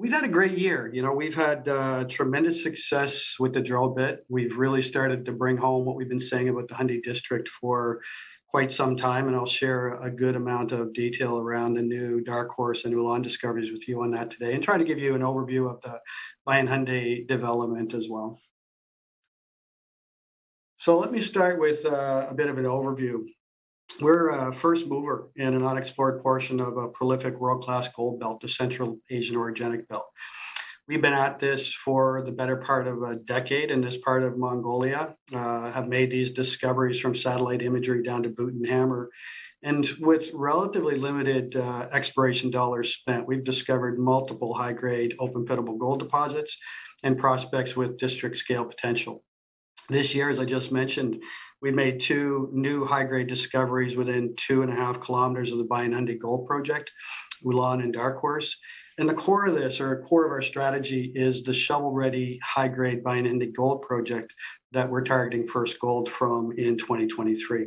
We've had a great year. We've had tremendous success with the drill bit. We've really started to bring home what we've been saying about the Hyundai district for quite some time, and I'll share a good amount of detail around the new Dark Horse and Ulan discoveries with you on that today, and try to give you an overview of the Bayan Hyundai development as well. So let me start with a bit of an overview. We're a first mover in an unexplored portion of a prolific world-class gold belt, the Central Asian Orogenic Belt. We've been at this for the better part of a decade in this part of Mongolia, have made these discoveries from satellite imagery down to boot and hammer. And with relatively limited exploration dollars spent, we've discovered multiple high-grade open pitable gold deposits and prospects with district scale potential. This year, as I just mentioned, we made two new high-grade discoveries within 2.5 kilometers of the Bayan Hyundai Gold Project, Ulan and Dark Horse. And the core of this, or core of our strategy, is the shovel-ready high-grade Bayan Hyundai Gold Project that we're targeting first gold from in 2023.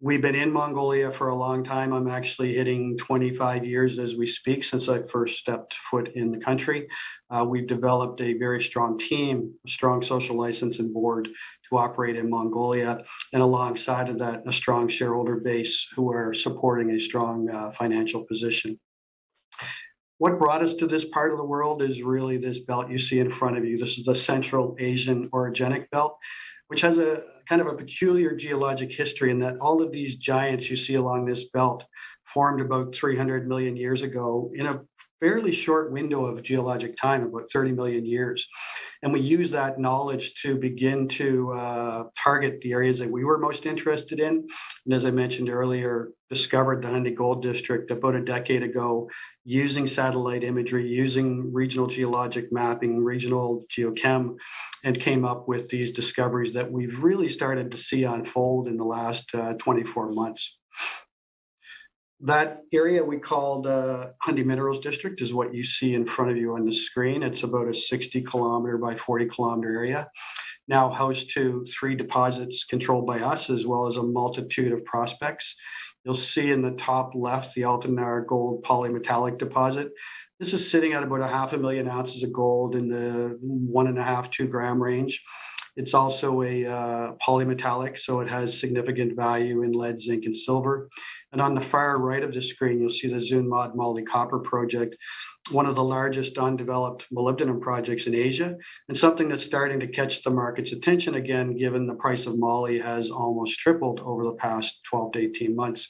We've been in Mongolia for a long time. I'm actually hitting 25 years as we speak since I first stepped foot in the country. We've developed a very strong team, a strong social license and board to operate in Mongolia, and alongside of that, a strong shareholder base who are supporting a strong financial position. What brought us to this part of the world is really this belt you see in front of you. This is the Central Asian Orogenic Belt, which has a kind of a peculiar geologic history in that all of these giants you see along this belt formed about 300 million years ago in a fairly short window of geologic time, about 30 million years. And we use that knowledge to begin to target the areas that we were most interested in. And as I mentioned earlier, discovered the Hyundai Gold District about a decade ago using satellite imagery, using regional geologic mapping, regional geochem, and came up with these discoveries that we've really started to see unfold in the last 24 months. That area we called Hyundai Minerals District is what you see in front of you on the screen. It's about a 60 kilometer by 40 kilometer area, now host to 3 deposits controlled by us, as well as a multitude of prospects. You'll see in the top left the Altenar gold polymetallic deposit. This is sitting at about 500,000 ounces of gold in the 1.5–2 gram range. It's also a polymetallic, so it has significant value in lead, zinc, and silver. And on the far right of the screen, you'll see the Zunmod Moly Copper Project, one of the largest undeveloped molybdenum projects in Asia, and something that's starting to catch the market's attention again, given the price of moly has almost tripled over the past 12 to 18 months.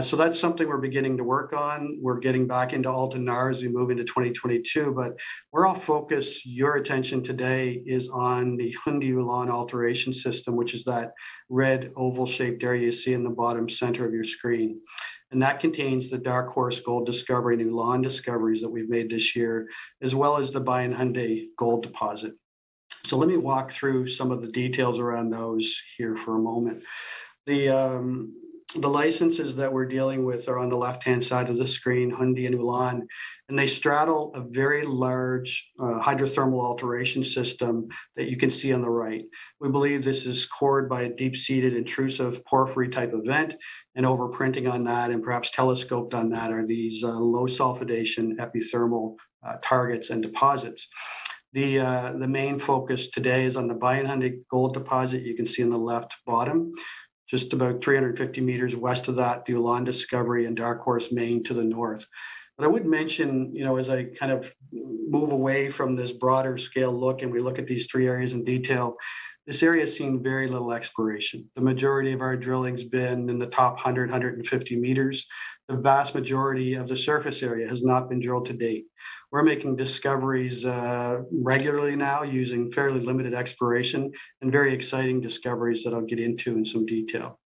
So that's something we're beginning to work on. We're getting back into Altenar as we move into 2022, but where I'll focus your attention today is on the Hyundai Ulan Alteration system, which is that red oval-shaped area you see in the bottom center of your screen. And that contains the Dark Horse gold discovery and Ulan discoveries that we've made this year, as well as the Bayan Hyundai gold deposit. So let me walk through some of the details around those here for a moment. The licenses that we're dealing with are on the left-hand side of the screen, Hyundai and Ulan, and they straddle a very large hydrothermal alteration system that you can see on the right. We believe this is cored by a deep-seated intrusive porphyry type event, and overprinting on that and perhaps telescoped on that are these low sulfidation epithermal targets and deposits. The main focus today is on the Bayan Hyundai gold deposit you can see in the left bottom. Just about 350 meters west of that, the Ulan discovery and Dark Horse main to the north. But I would mention, as I kind of move away from this broader scale look and we look at these 3 areas in detail, this area has seen very little exploration. The majority of our drilling's been in the top 100, 150 meters. The vast majority of the surface area has not been drilled to date. We're making discoveries regularly now using fairly limited exploration and very exciting discoveries that I'll get into in some detail.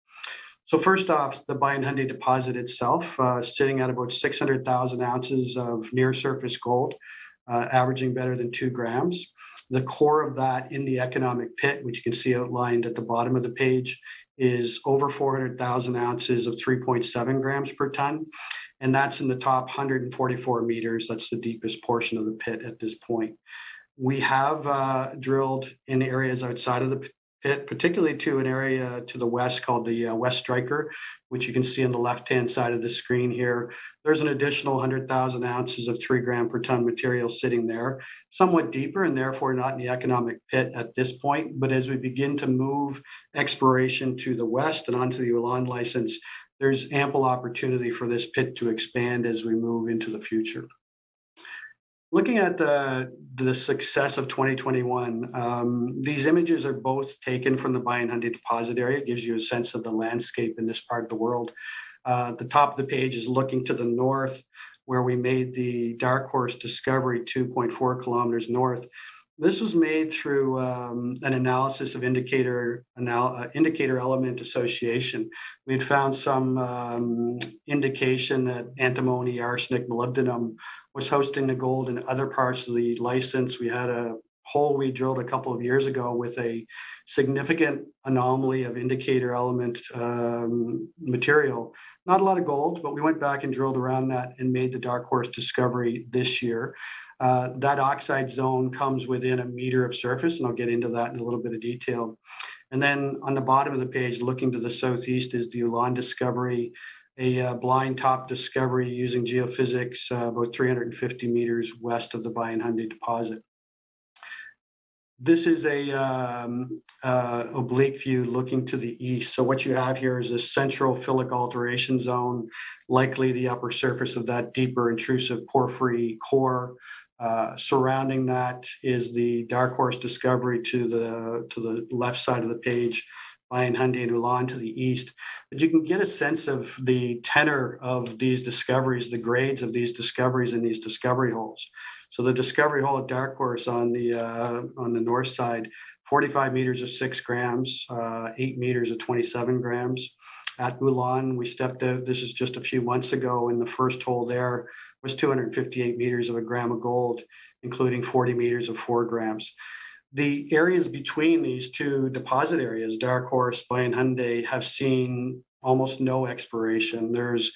So first off, the Bayan Hyundai deposit itself, sitting at about 600,000 ounces of near-surface gold, averaging better than 2 grams. The core of that in the economic pit, which you can see outlined at the bottom of the page, is over 400,000 ounces of 3.7 grams per ton. And that's in the top 144 meters. That's the deepest portion of the pit at this point. We have drilled in areas outside of the pit, particularly to an area to the west called the West Striker, which you can see on the left-hand side of the screen here. There's an additional 100,000 ounces of 3 gram per ton material sitting there, somewhat deeper and therefore not in the economic pit at this point. But as we begin to move exploration to the west and onto the Ulan license, there's ample opportunity for this pit to expand as we move into the future. Looking at the success of 2021, these images are both taken from the Bayan Hyundai deposit area. It gives you a sense of the landscape in this part of the world. The top of the page is looking to the north, where we made the Dark Horse discovery 2.4 kilometers north. This was made through an analysis of indicator element association. We had found some indication that antimony, arsenic, molybdenum was hosting the gold in other parts of the license. We had a hole we drilled a couple of years ago with a significant anomaly of indicator element material. Not a lot of gold, but we went back and drilled around that and made the Dark Horse discovery this year. That oxide zone comes within a meter of surface, and I'll get into that in a little bit of detail. And then on the bottom of the page, looking to the southeast, is the Ulan discovery, a blind top discovery using geophysics about 350 meters west of the Bayan Hyundai deposit. This is a oblique view looking to the east. So what you have here is a central phyllic alteration zone, likely the upper surface of that deeper intrusive porphyry core. Surrounding that is the Dark Horse discovery to the left side of the page, Bayan Hyundai and Ulan to the east. But you can get a sense of the tenor of these discoveries, the grades of these discoveries in these discovery holes. So the discovery hole at Dark Horse on the north side, 45 meters of 6 grams, 8 meters of 27 grams. At Ulan, we stepped out, this is just a few months ago, and the first hole there was 258 meters of 1 gram of gold, including 40 meters of 4 grams. The areas between these two deposit areas, Dark Horse, Bayan Hyundai, have seen almost no exploration. There's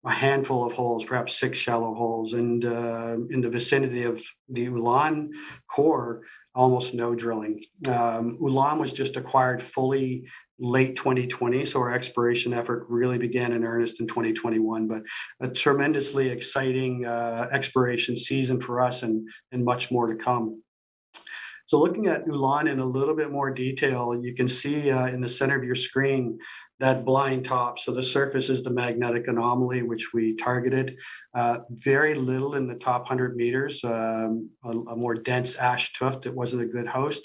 a handful of holes, perhaps 6 shallow holes, and in the vicinity of the Ulan core, almost no drilling. Ulan was just acquired fully late 2020, so our exploration effort really began in earnest in 2021, but a tremendously exciting exploration season for us and much more to come. So looking at Ulan in a little bit more detail, you can see in the center of your screen that blind top. So the surface is the magnetic anomaly, which we targeted. Very little in the top 100 meters, a more dense ash tuft. It wasn't a good host.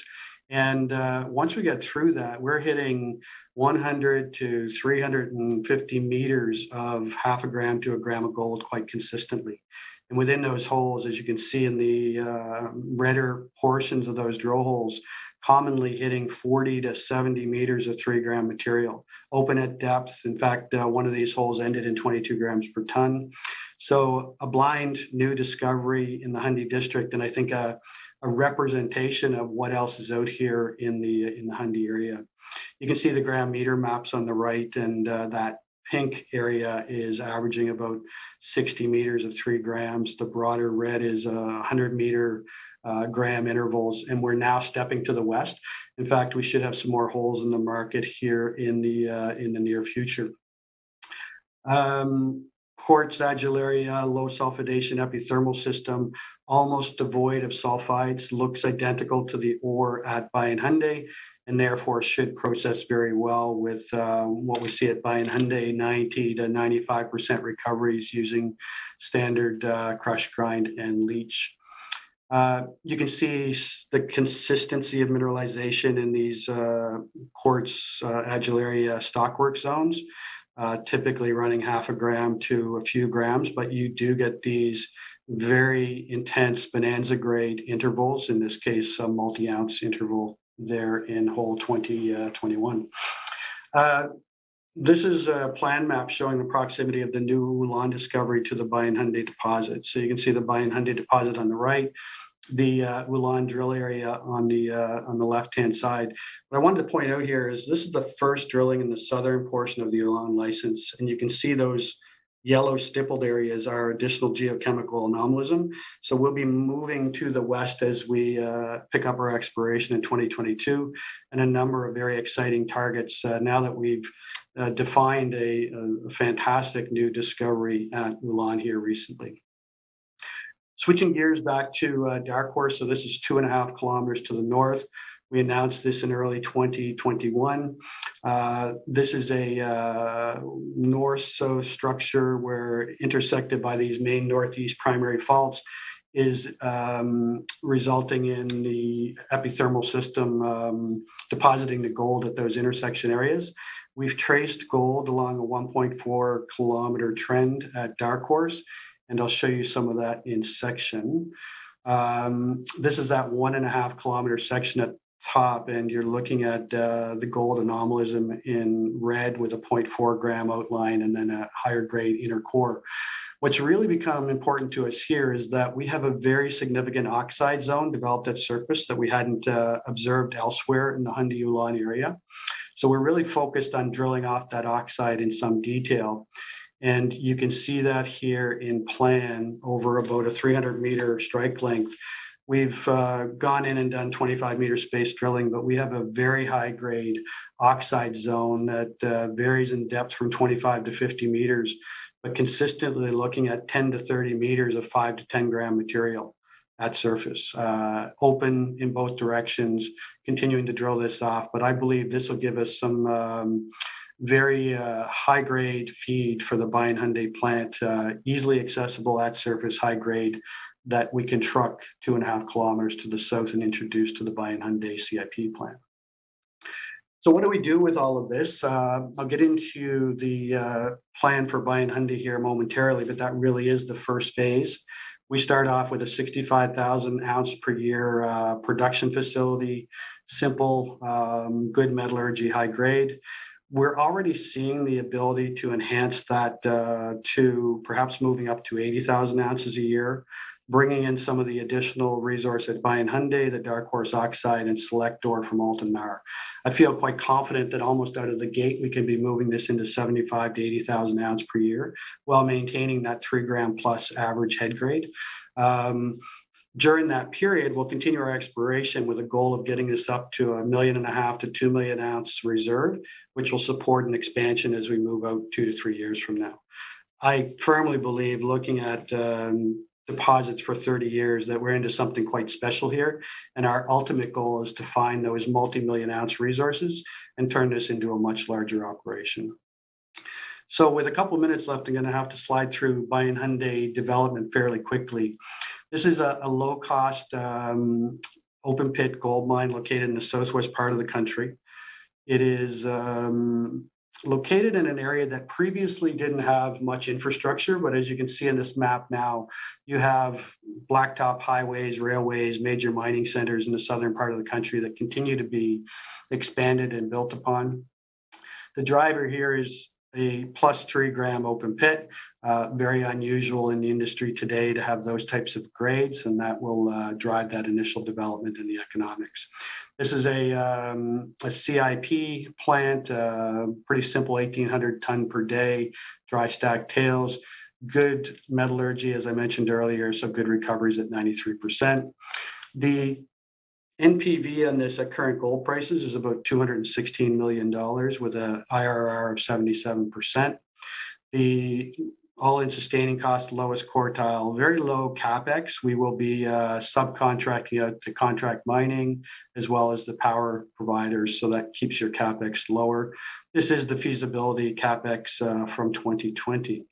And once we get through that, we're hitting 100 to 350 meters of 0.5 gram to 1 gram of gold quite consistently. And within those holes, as you can see in the redder portions of those drill holes, commonly hitting 40 to 70 meters of 3 gram material, open at depth. In fact, one of these holes ended in 22 grams per ton. So a blind new discovery in the Hyundai district, and I think a representation of what else is out here in the Hyundai area. You can see the gram meter maps on the right, and that pink area is averaging about 60 meters of 3 grams. The broader red is 100 meter gram intervals, and we're now stepping to the west. In fact, we should have some more holes in the market here in the near future. Quartz adularia, low sulfidation epithermal system, almost devoid of sulfides, looks identical to the ore at Bayan Hyundai, and therefore should process very well with what we see at Bayan Hyundai, 90 to 95% recoveries using standard crush, grind, and leach. You can see the consistency of mineralization in these quartz adularia stockwork zones. Typically running 0.5 gram to a few grams, but you do get these very intense bonanza grade intervals, in this case, a multi-ounce interval there in hole 2021. This is a plan map showing the proximity of the new Ulan discovery to the Bayan Hyundai deposit. So you can see the Bayan Hyundai deposit on the right, the Ulan drill area on the left-hand side. What I wanted to point out here is this is the first drilling in the southern portion of the Ulan license, and you can see those Yellow stippled areas are additional geochemical anomalism. So we'll be moving to the west as we pick up our exploration in 2022, and a number of very exciting targets now that we've defined a fantastic new discovery at Ulan here recently. Switching gears back to Dark Horse, so this is 2.5 kilometers to the north. We announced this in early 2021. This is a north-south structure where, intersected by these main northeast primary faults, is resulting in the epithermal system depositing the gold at those intersection areas. We've traced gold along a 1.4 kilometer trend at Dark Horse, and I'll show you some of that in section. This is that 1.5 kilometer section at top, and you're looking at the gold anomalism in red with a 0.4 gram outline and then a higher grade inner core. What's really become important to us here is that we have a very significant oxide zone developed at surface that we hadn't observed elsewhere in the Hyundai Ulan area. So we're really focused on drilling off that oxide in some detail. And you can see that here in plan over about a 300 meter strike length. We've gone in and done 25 meter space drilling, but we have a very high grade oxide zone that varies in depth from 25 to 50 meters, but consistently looking at 10 to 30 meters of 5 to 10 gram material at surface, open in both directions, continuing to drill this off. But I believe this will give us some very high grade feed for the Bayan Hyundai plant, easily accessible at surface, high grade, that we can truck 2.5 kilometers to the south and introduce to the Bayan Hyundai CIP plant. So what do we do with all of this? I'll get into the plan for Bayan Hyundai here momentarily, but that really is the first phase. We start off with a 65,000 ounce per year production facility, simple, good metallurgy, high grade. We're already seeing the ability to enhance that to perhaps moving up to 80,000 ounces a year, bringing in some of the additional resource at Bayan Hyundai, the Dark Horse oxide, and select ore from Altan Nar. I feel quite confident that almost out of the gate, we can be moving this into 75 to 80,000 ounce per year while maintaining that 3 gram plus average head grade. During that period, we'll continue our exploration with a goal of getting this up to 1.5 million to 2 million ounce reserve, which will support an expansion as we move out 2 to 3 years from now. I firmly believe, looking at deposits for 30 years, that we're into something quite special here. And our ultimate goal is to find those multi-million ounce resources and turn this into a much larger operation. So with a couple of minutes left, I'm going to have to slide through Bayan Hyundai development fairly quickly. This is a low-cost open pit gold mine located in the southwest part of the country. It is located in an area that previously didn't have much infrastructure, but as you can see in this map now, you have blacktop highways, railways, major mining centers in the southern part of the country that continue to be expanded and built upon. The driver here is a plus 3 gram open pit, very unusual in the industry today to have those types of grades, and that will drive that initial development in the economics. This is a CIP plant, pretty simple, 1,800 ton per day, dry stack tails, good metallurgy, as I mentioned earlier, so good recoveries at 93%. The NPV on this at current gold prices is about $216 million with an IRR of 77%. The all-in sustaining cost, lowest quartile, very low capex. We will be subcontracting out to contract mining as well as the power providers, so that keeps your capex lower. This is the feasibility capex from 2020.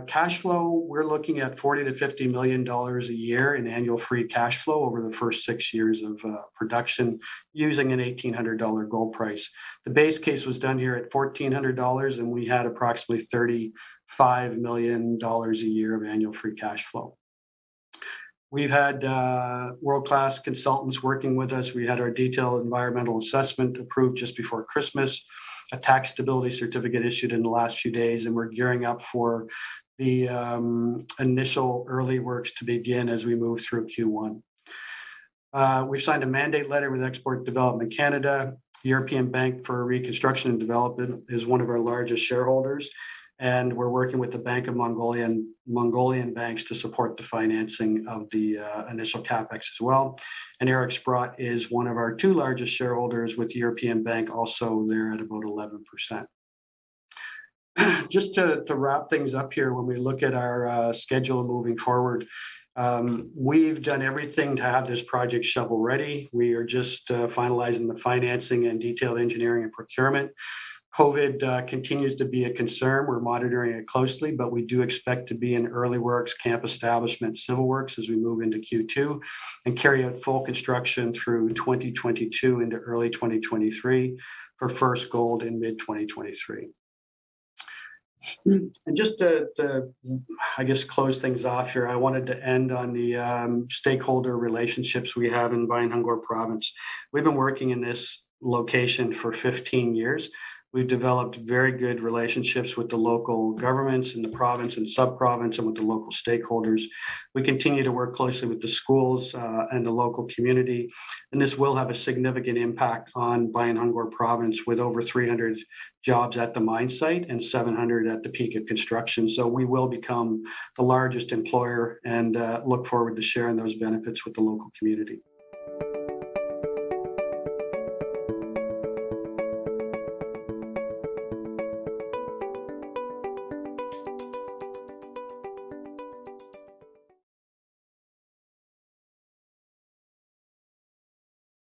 Cash flow, we're looking at $40 to $50 million a year in annual free cash flow over the first 6 years of production using an $1,800 gold price. The base case was done here at $1,400, and we had approximately $35 million a year of annual free cash flow. We've had world-class consultants working with us. We had our detailed environmental assessment approved just before Christmas, a tax stability certificate issued in the last few days, and we're gearing up for the initial early works to begin as we move through Q1. We've signed a mandate letter with Export Development Canada. The European Bank for Reconstruction and Development is one of our largest shareholders. And we're working with the Bank of Mongolian banks to support the financing of the initial capex as well. And Eric Sprott is one of our two largest shareholders with the European Bank, also there at about 11%. Just to wrap things up here, when we look at our schedule moving forward, we've done everything to have this project shovel ready. We are just finalizing the financing and detailed engineering and procurement. COVID continues to be a concern. We're monitoring it closely, but we do expect to be in early works, camp establishment, civil works as we move into Q2 and carry out full construction through 2022 into early 2023 for first gold in mid-2023. And just to, I guess, close things off here, I wanted to end on the stakeholder relationships we have in Bayan Khundii province. We've been working in this location for 15 years. We've developed very good relationships with the local governments in the province and sub-province and with the local stakeholders. We continue to work closely with the schools and the local community, and this will have a significant impact on Bayan Khundii province with over 300 jobs at the mine site and 700 at the peak of construction. So we will become the largest employer and look forward to sharing those benefits with the local community.